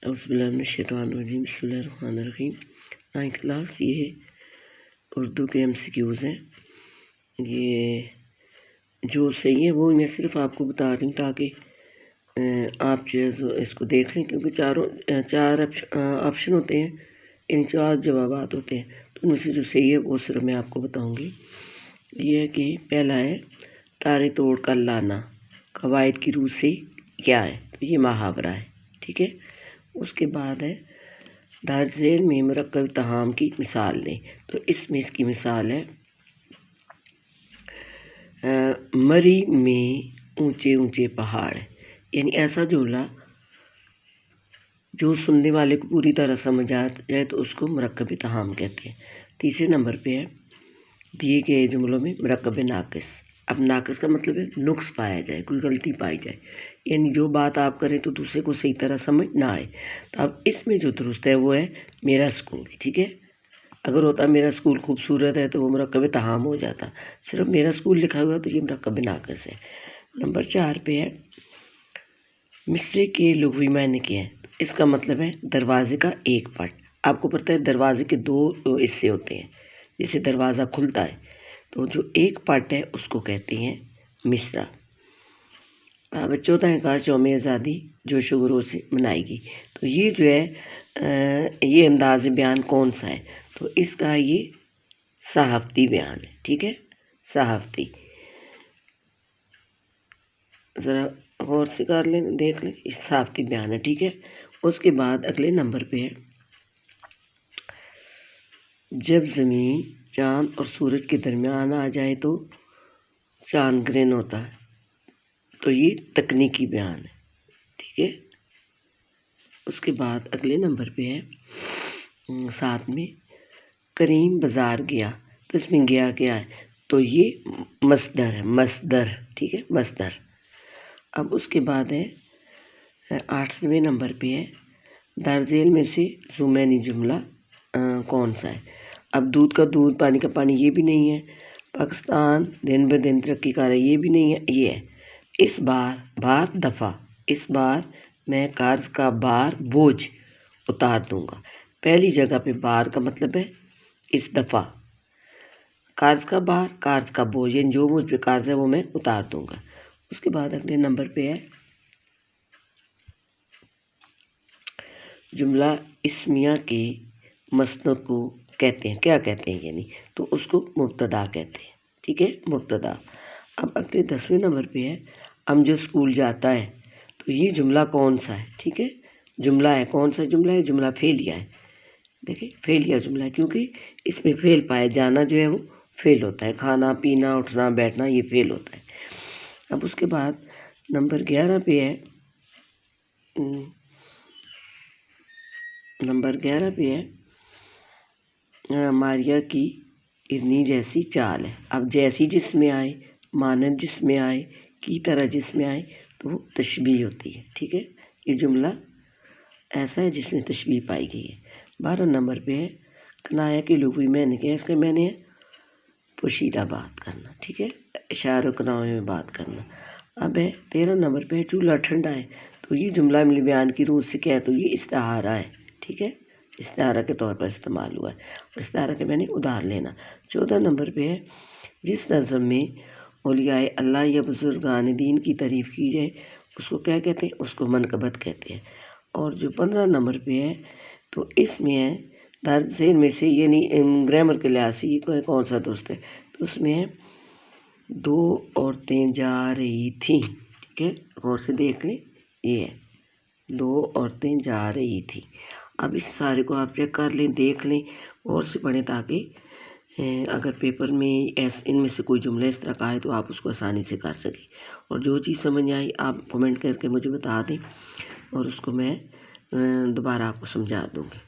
اعوذ باللہ من الشیطان الرجیم، بسم اللہ الرحمن الرحیم۔ 9th کلاس، یہ اردو کے MCQs ہیں۔ یہ جو صحیح ہے وہ میں صرف آپ کو بتا رہی ہوں تاکہ آپ جو ہے اس کو دیکھ لیں، کیونکہ چار آپشن ہوتے ہیں، ان 4 جوابات ہوتے ہیں، تو ان میں سے جو صحیح ہے وہ صرف میں آپ کو بتاؤں گی۔ یہ ہے کہ پہلا ہے تارے توڑ کر لانا، قواعد کی روح سے کیا ہے؟ تو یہ محاورہ ہے، ٹھیک ہے۔ اس کے بعد ہے درج ذیل میں مرکب طعام کی مثال دیں، تو اس میں اس کی مثال ہے مری میں اونچے اونچے پہاڑ، یعنی ایسا جملہ جو سننے والے کو پوری طرح سمجھ آ جائے تو اس کو مرکب طعام کہتے ہیں۔ تیسرے نمبر پہ ہے دیے گئے جملوں میں مرکب ناقص۔ اب ناقص کا مطلب ہے نقص پایا جائے، کوئی غلطی پائی جائے، یعنی جو بات آپ کریں تو دوسرے کو صحیح طرح سمجھ نہ آئے۔ تو اب اس میں جو درست ہے وہ ہے میرا اسکول، ٹھیک ہے۔ اگر ہوتا میرا اسکول خوبصورت ہے تو وہ مرکب طعام ہو جاتا، صرف میرا اسکول لکھا ہوا تو یہ مرکب ناقص ہے۔ نمبر 4 پہ ہے مصرے کے لغوی معنی کیا ہے؟ اس کا مطلب ہے دروازے کا ایک پٹ۔ آپ کو پتہ ہے دروازے کے 2 حصے ہوتے ہیں، جیسے دروازہ کھلتا ہے تو جو ایک پٹ ہے اس کو کہتے ہیں مصرع۔ اب 14 اگست یوم آزادی جوش و خروش سے منائے گی، تو یہ جو ہے یہ انداز بیان کون سا ہے؟ تو اس کا یہ صحافتی بیان ہے، ٹھیک ہے، صحافتی۔ ذرا غور سے کر لیں، دیکھ لیں، اس صحافتی بیان ہے، ٹھیک ہے۔ اس کے بعد اگلے نمبر پہ ہے جب زمین چاند اور سورج کے درمیان آ جائے تو چاند گرہن ہوتا ہے، تو یہ تکنیکی بیان ہے، ٹھیک ہے۔ اس کے بعد اگلے نمبر پہ ہے 7 میں کریم بازار گیا، تو اس میں گیا کیا ہے؟ تو یہ مصدر ہے، مصدر، ٹھیک ہے، مصدر۔ اب اس کے بعد ہے 8ویں نمبر پہ ہے درج ذیل میں سے ضمنی جملہ کون سا ہے؟ اب دودھ کا دودھ، پانی کا پانی، یہ بھی نہیں ہے۔ پاکستان دن بہ دن ترقی کر رہا ہے، یہ بھی نہیں ہے، یہ ہے اس بار دفعہ، اس بار میں قرض کا بار بوجھ اتار دوں گا۔ پہلی جگہ پہ بار کا مطلب ہے اس دفعہ، قرض کا بار، قرض کا بوجھ، یعنی جو مجھ پہ قرض ہے وہ میں اتار دوں گا۔ اس کے بعد اگلے نمبر پہ ہے جملہ اسمیہ کے مسند کو کہتے ہیں، کیا کہتے ہیں یعنی؟ تو اس کو مبتدا کہتے ہیں، ٹھیک ہے، مبتدا۔ اب اگلے 10ویں نمبر پہ ہے جو اسکول جاتا ہے، تو یہ جملہ کون سا ہے؟ ٹھیک ہے، جملہ ہے، کون سا جملہ ہے؟ جملہ فعلیہ ہے، دیکھیں فعلیہ جملہ ہے، کیونکہ اس میں فعل پایا جانا جو ہے وہ فعل ہوتا ہے، کھانا پینا اٹھنا بیٹھنا یہ فعل ہوتا ہے۔ اب اس کے بعد نمبر 11 پہ ہے ماریا کی ارنی جیسی چال ہے۔ اب جیسی جس میں آئے، مانند جس میں آئے، کی طرح جس میں آئے تو وہ تشبیہ ہوتی ہے، ٹھیک ہے۔ یہ جملہ ایسا ہے جس میں تشبیہ پائی گئی ہے۔ 12 نمبر پہ ہے کنایا کے لغوی معنی کیا ہے؟ اس کا معنی ہے پوشیدہ بات کرنا، ٹھیک ہے، اشارہ کنایوں میں بات کرنا۔ اب ہے 13 نمبر پہ چولہا ٹھنڈا ہے، تو یہ جملہ عملی بیان کی روح سے کیا ہے؟ تو یہ استعارہ ہے، ٹھیک ہے، استعارہ کے طور پر استعمال ہوا ہے، اور استعارہ کے معنی ادھار لینا۔ 14 نمبر پہ ہے جس نظم میں اولیاء اللہ یا بزرگان دین کی تعریف کی جائے اس کو کیا کہتے ہیں؟ اس کو منقبت کہتے ہیں۔ اور جو 15 نمبر پہ ہے تو اس میں ہے درج ذیل میں سے، یعنی گرامر کے لحاظ سے یہ کون سا درست ہے؟ تو اس میں ہے 2 عورتیں جا رہی تھیں، ٹھیک ہے، غور سے دیکھ لیں، یہ ہے 2 عورتیں جا رہی تھیں۔ اب اس سارے کو آپ چیک کر لیں، دیکھ لیں اور سے پڑھیں، تاکہ اگر پیپر میں ان میں سے کوئی جملہ اس طرح کا آئے تو آپ اس کو آسانی سے کر سکیں۔ اور جو چیز سمجھ آئی آپ کمنٹ کر کے مجھے بتا دیں، اور اس کو میں دوبارہ آپ کو سمجھا دوں گی۔